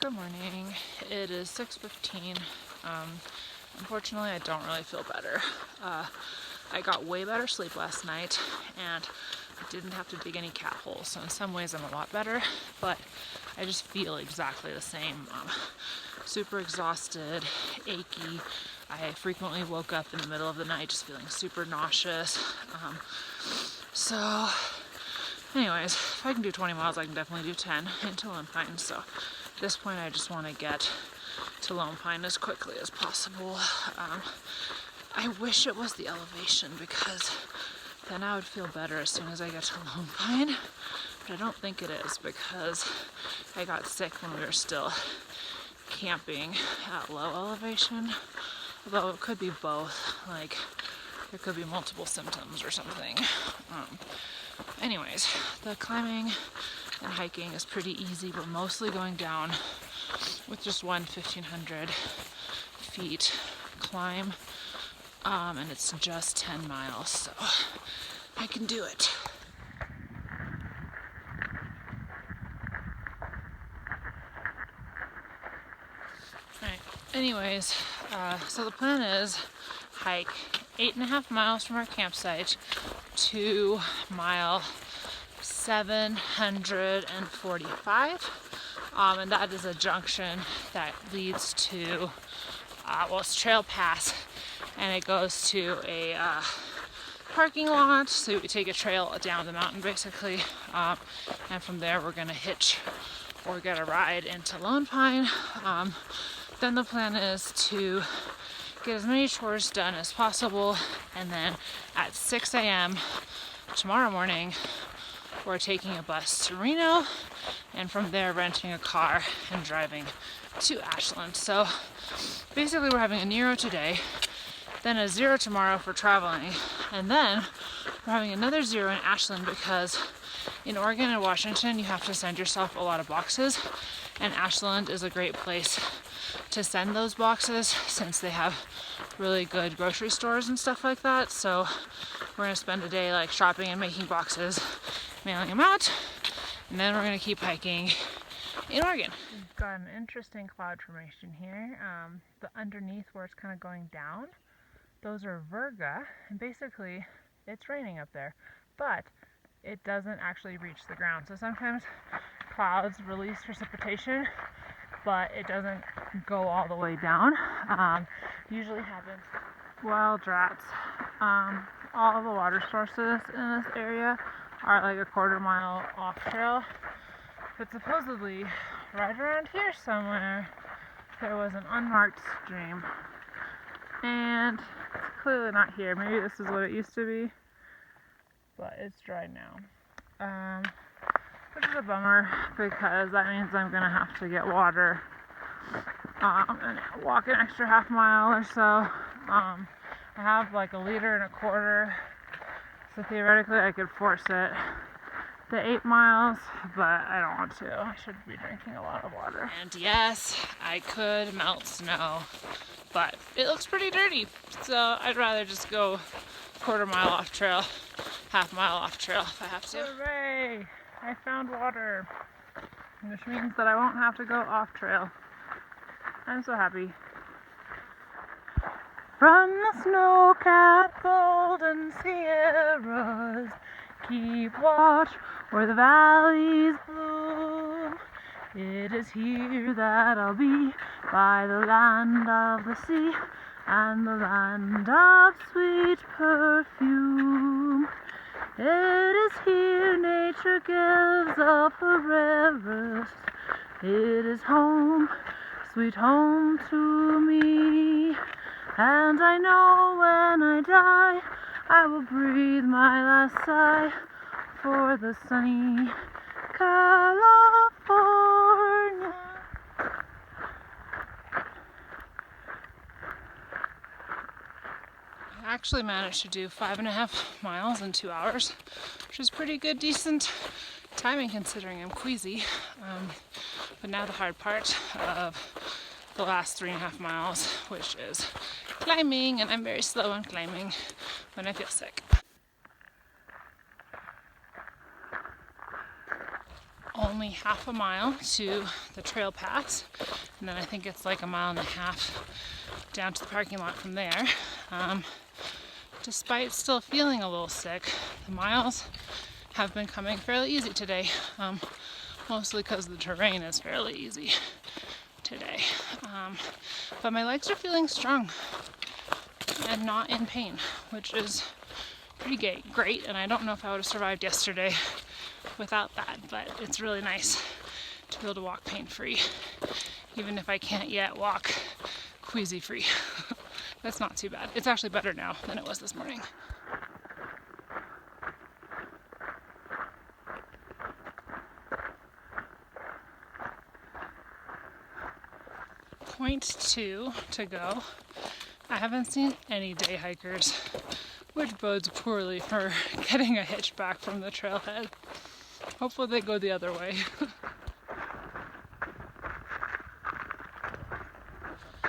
Good morning. It is 6:15. Unfortunately, I don't really feel better. I got way better sleep last night, and I didn't have to dig any cat holes. So in some ways, I'm a lot better, but I just feel exactly the same. Super exhausted, achy. I frequently woke up in the middle of the night just feeling super nauseous. So anyways, if I can do 20 miles, I can definitely do 10 into Lone Pine. So at this point, I just want to get to Lone Pine as quickly as possible. I wish it was the elevation, because then I would feel better as soon as I get to Lone Pine. But I don't think it is, because I got sick when we were still camping at low elevation. Although it could be both, like there could be multiple symptoms or something. Anyways, the climbing and hiking is pretty easy. We're mostly going down with just one 1,500 feet climb, and it's just 10 miles, so I can do it. Alright, anyways, so the plan is hike 8.5 miles from our campsite to mile 745, and that is a junction that leads to, it's Trail Pass, and it goes to a parking lot, so we take a trail down the mountain basically, and from there we're gonna hitch or get a ride into Lone Pine. Then the plan is to get as many chores done as possible, and then at 6 a.m. tomorrow morning we're taking a bus to Reno, and from there renting a car and driving to Ashland. So basically we're having a 0 today, then a 0 tomorrow for traveling, and then we're having another 0 in Ashland, because in Oregon and Washington you have to send yourself a lot of boxes, and Ashland is a great place to send those boxes since they have really good grocery stores and stuff like that. So we're gonna spend a day like shopping and making boxes, mailing them out, and then we're gonna keep hiking in Oregon. We've got an interesting cloud formation here. The underneath where it's kind of going down, those are virga, and basically it's raining up there, but it doesn't actually reach the ground. So sometimes clouds release precipitation, but it doesn't go all the way down. Usually happens wild rats. All the water sources in this area are like a 1/4 mile off trail, but supposedly right around here somewhere there was an unmarked stream, and it's clearly not here. Maybe this is what it used to be, but it's dry now, which is a bummer, because that means I'm gonna have to get water and walk an extra half mile or so. I have like 1.25 liters, so theoretically I could force it to 8 miles, but I don't want to. I should be drinking a lot of water. And yes, I could melt snow, but it looks pretty dirty, so I'd rather just go 1/4 mile off trail, half mile off trail if I have to. Hooray! I found water, which means that I won't have to go off trail. I'm so happy. From the snow-capped golden sierras, keep watch where the valleys bloom. It is here that I'll be, by the land of the sea and the land of sweet perfume. It is here nature gives up her rarest. It is home, sweet home to me. And I know when I die, I will breathe my last sigh for the sunny California. I actually managed to do 5.5 miles in 2 hours, which is pretty good, decent timing considering I'm queasy. But now the hard part of the last 3.5 miles, which is climbing, and I'm very slow on climbing when I feel sick. Only only half a mile to the trail pass, and then I think it's like a mile and a half down to the parking lot from there. Despite still feeling a little sick, the miles have been coming fairly easy today, mostly because the terrain is fairly easy today. But my legs are feeling strong and not in pain, which is pretty great, and I don't know if I would have survived yesterday without that, but it's really nice to be able to walk pain-free, even if I can't yet walk queasy-free. That's not too bad. It's actually better now than it was this morning. Point 2 to go. I haven't seen any day hikers, which bodes poorly for getting a hitch back from the trailhead. Hopefully they go the other way.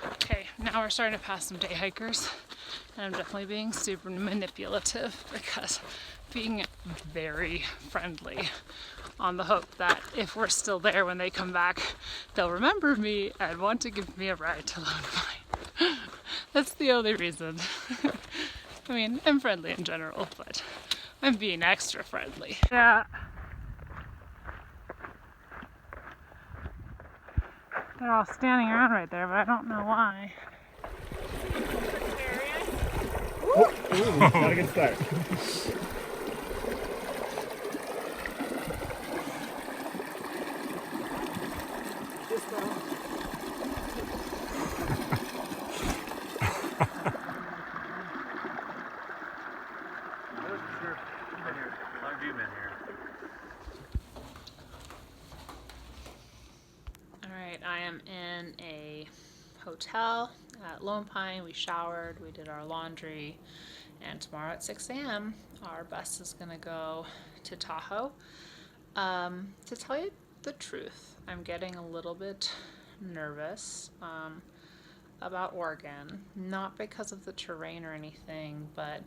Okay, now we're starting to pass some day hikers, and I'm definitely being super manipulative because being very friendly on the hope that if we're still there when they come back, they'll remember me and want to give me a ride to Lone Pine. That's the only reason. I mean, I'm friendly in general, but I'm being extra friendly. Yeah. They're all standing around right there, but I don't know why. Ooh, not a good start. Alright, I am in a hotel at Lone Pine. We showered, we did our laundry, and tomorrow at 6 a.m. our bus is going to go to Tahoe. To tell you the truth, I'm getting a little bit nervous about Oregon, not because of the terrain or anything, but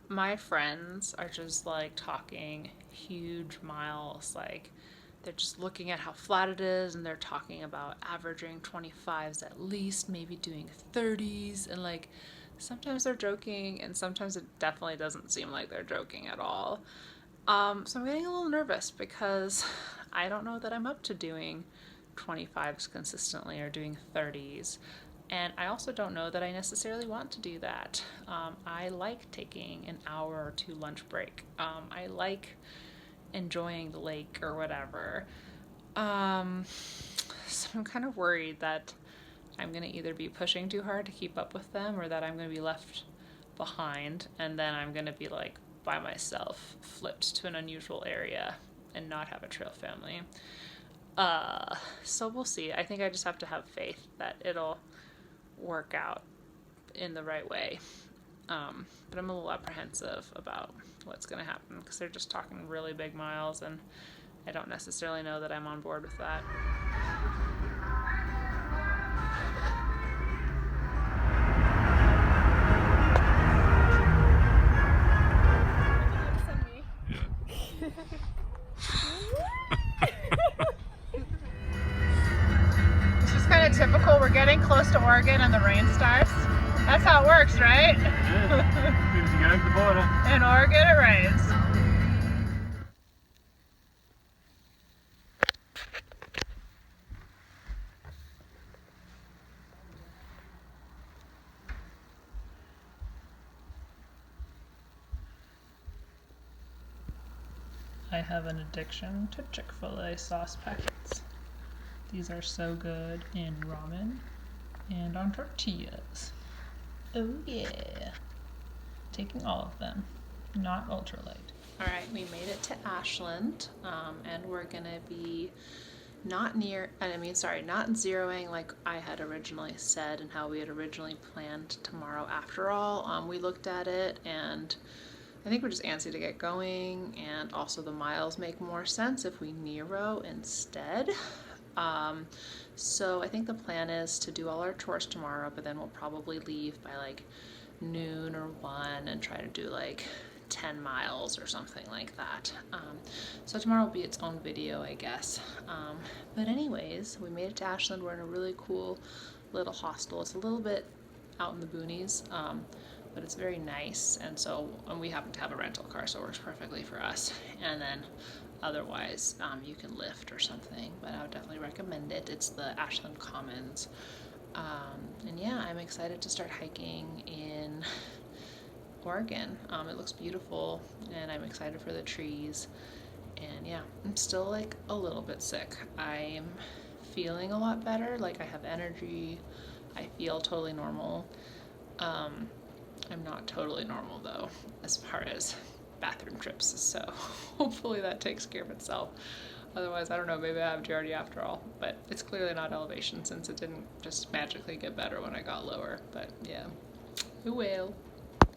my friends are just like talking huge miles, like they're just looking at how flat it is, and they're talking about averaging 25s at least, maybe doing 30s, and like sometimes they're joking and sometimes it definitely doesn't seem like they're joking at all. So I'm getting a little nervous because I don't know that I'm up to doing 25s consistently or doing 30s. And I also don't know that I necessarily want to do that. I like taking an hour or two lunch break. I like enjoying the lake or whatever. So I'm kind of worried that I'm going to either be pushing too hard to keep up with them, or that I'm going to be left behind, and then I'm going to be like by myself, flipped to an unusual area and not have a trail family. So we'll see. I think I just have to have faith that it'll work out in the right way. But I'm a little apprehensive about what's going to happen because they're just talking really big miles, and I don't necessarily know that I'm on board with that. It's just kind of typical. We're getting close to Oregon and the rain starts. That's how it works, right? In Oregon, it rains. I have an addiction to Chick-fil-A sauce packets. These are so good in ramen and on tortillas. Oh yeah. Taking all of them, not ultralight. Alright, we made it to Ashland, and we're gonna be not zeroing like I had originally said and how we had originally planned tomorrow after all. We looked at it, and I think we're just antsy to get going, and also the miles make more sense if we Nero instead. So I think the plan is to do all our chores tomorrow, but then we'll probably leave by like noon or 1 and try to do like 10 miles or something like that. So tomorrow will be its own video, I guess. But anyways, we made it to Ashland. We're in a really cool little hostel. It's a little bit out in the boonies, but it's very nice. And we happen to have a rental car, so it works perfectly for us. And then otherwise, you can Lyft or something, but I would definitely recommend it. It's the Ashland Commons. And yeah, I'm excited to start hiking in Oregon. It looks beautiful, and I'm excited for the trees. And yeah, I'm still like a little bit sick. I'm feeling a lot better. Like, I have energy. I feel totally normal. I'm not totally normal though, as far as bathroom trips. So hopefully that takes care of itself. Otherwise, I don't know, maybe I have Giardia after all. But it's clearly not elevation, since it didn't just magically get better when I got lower. But yeah, it will.